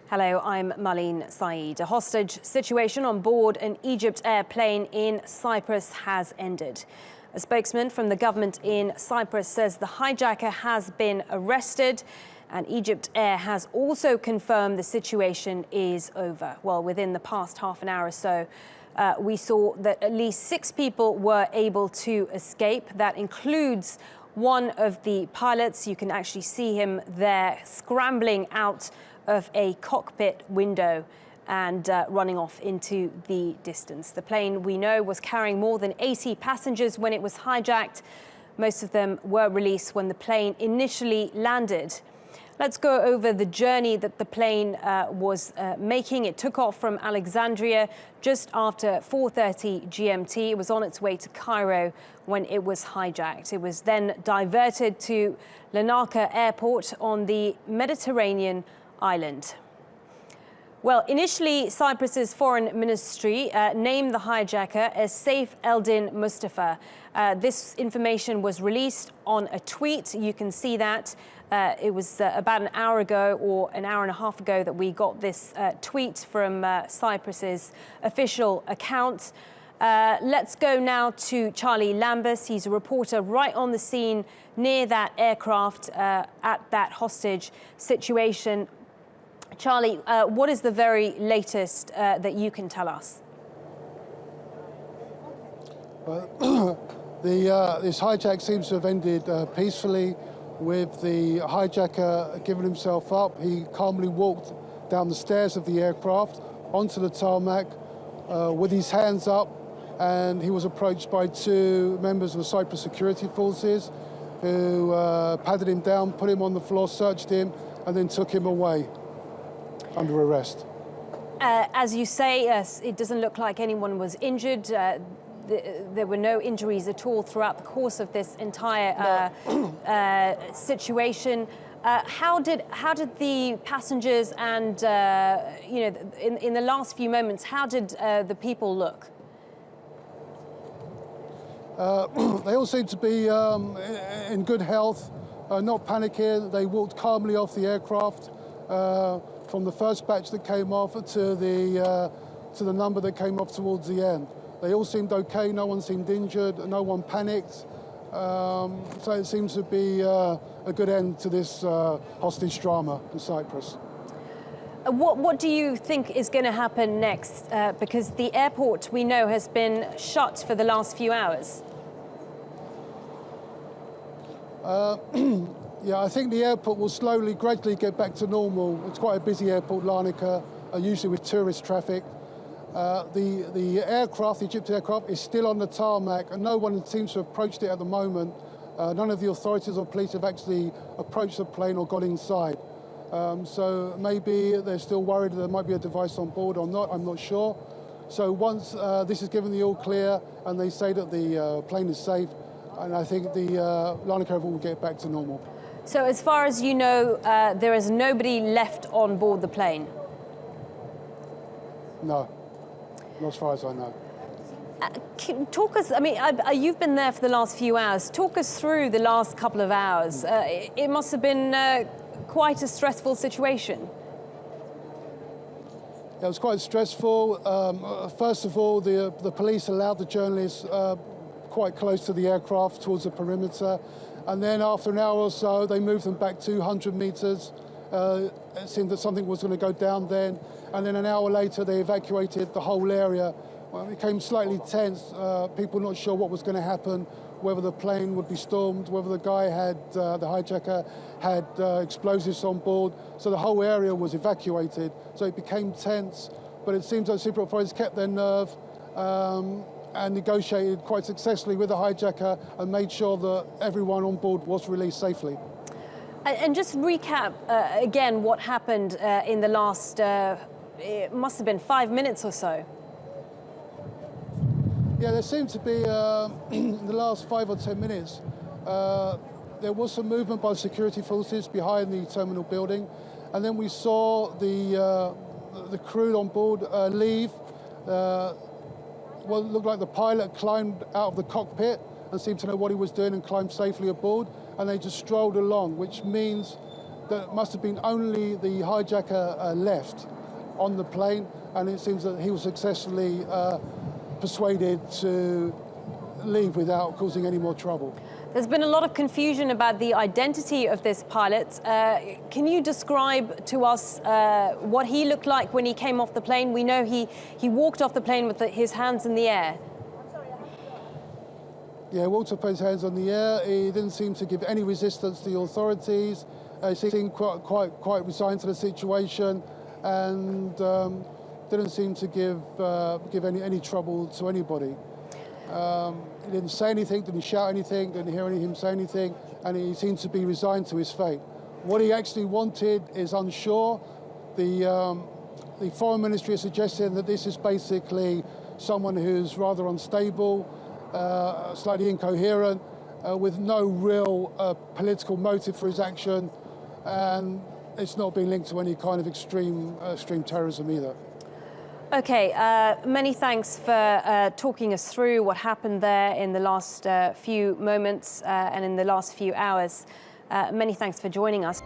Hello, I'm Marlene Saeed. A hostage situation on board an EgyptAir plane in Cyprus has ended. A spokesman from the government in Cyprus says the hijacker has been arrested, and EgyptAir has also confirmed the situation is over. Well, within the past half an hour or so, we saw that at least 6 people were able to escape. That includes one of the pilots. You can actually see him there scrambling out of a cockpit window and running off into the distance. The plane, we know, was carrying more than 80 passengers when it was hijacked. Most of them were released when the plane initially landed. Let's go over the journey that the plane was making. It took off from Alexandria just after 4:30 GMT. It was on its way to Cairo when it was hijacked. It was then diverted to Larnaca Airport on the Mediterranean island. Well, initially, Cyprus's foreign ministry named the hijacker as Saif Eldin Mustafa. This information was released on a tweet. You can see that. It was about an hour ago or an hour and a half ago that we got this tweet from Cyprus's official account. Let's go now to Charlie Lambus. He's a reporter right on the scene near that aircraft at that hostage situation. Charlie, what is the very latest that you can tell us? This hijack seems to have ended peacefully, with the hijacker giving himself up. He calmly walked down the stairs of the aircraft onto the tarmac with his hands up, and he was approached by 2 members of the Cyprus security forces who patted him down, put him on the floor, searched him, and then took him away under arrest. As you say, it doesn't look like anyone was injured. There were no injuries at all throughout the course of this entire situation. How did the passengers and in the last few moments, how did the people look? They all seemed to be in good health, not panicking. They walked calmly off the aircraft. From the first batch that came off to the number that came off towards the end. They all seemed okay, no one seemed injured, no one panicked. So it seems to be a good end to this hostage drama in Cyprus. What do you think is going to happen next? Because the airport, we know, has been shut for the last few hours. Yeah, I think the airport will slowly, gradually get back to normal. It's quite a busy airport, Larnaca, usually with tourist traffic. The aircraft, the EgyptAir aircraft, is still on the tarmac, and no one seems to have approached it at the moment. None of the authorities or police have actually approached the plane or got inside. So maybe they're still worried there might be a device on board or not, I'm not sure. So once this is given the all clear and they say that the plane is safe, and I think the Larnaca airport will get back to normal. So as far as you know, there is nobody left on board the plane? No, not as far as I know. Talk us, I mean, you've been there for the last few hours. Talk us through the last couple of hours. It must have been quite a stressful situation. Yeah, it was quite stressful. First of all, the police allowed the journalists quite close to the aircraft towards the perimeter. And then after an hour or so, they moved them back 200 meters. It seemed that something was going to go down then. And then an hour later, they evacuated the whole area. Well, it became slightly tense. People not sure what was going to happen, whether the plane would be stormed, whether the guy had, the hijacker had explosives on board. So the whole area was evacuated. So it became tense. But it seems that super authorities kept their nerve and negotiated quite successfully with the hijacker and made sure that everyone on board was released safely. And just recap again what happened in the last, it must have been 5 minutes or so. Yeah, there seemed to be, in the last 5 or 10 minutes, there was some movement by security forces behind the terminal building. And then we saw the crew on board leave. Well, it looked like the pilot climbed out of the cockpit and seemed to know what he was doing and climbed safely aboard. And they just strolled along, which means there must have been only the hijacker left on the plane, and it seems that he was successfully persuaded to leave without causing any more trouble. There's been a lot of confusion about the identity of this pilot. Can you describe to us what he looked like when he came off the plane? We know he walked off the plane with his hands in the air. Yeah, he walked off his hands on the air. He didn't seem to give any resistance to the authorities. He seemed quite resigned to the situation, and didn't seem to give any trouble to anybody. He didn't say anything, didn't shout anything, didn't hear him say anything, and he seemed to be resigned to his fate. What he actually wanted is unsure. The Foreign Ministry is suggesting that this is basically someone who's rather unstable, slightly incoherent, with no real political motive for his action, and it's not being linked to any kind of extreme terrorism either. Okay, many thanks for talking us through what happened there in the last few moments and in the last few hours. Many thanks for joining us.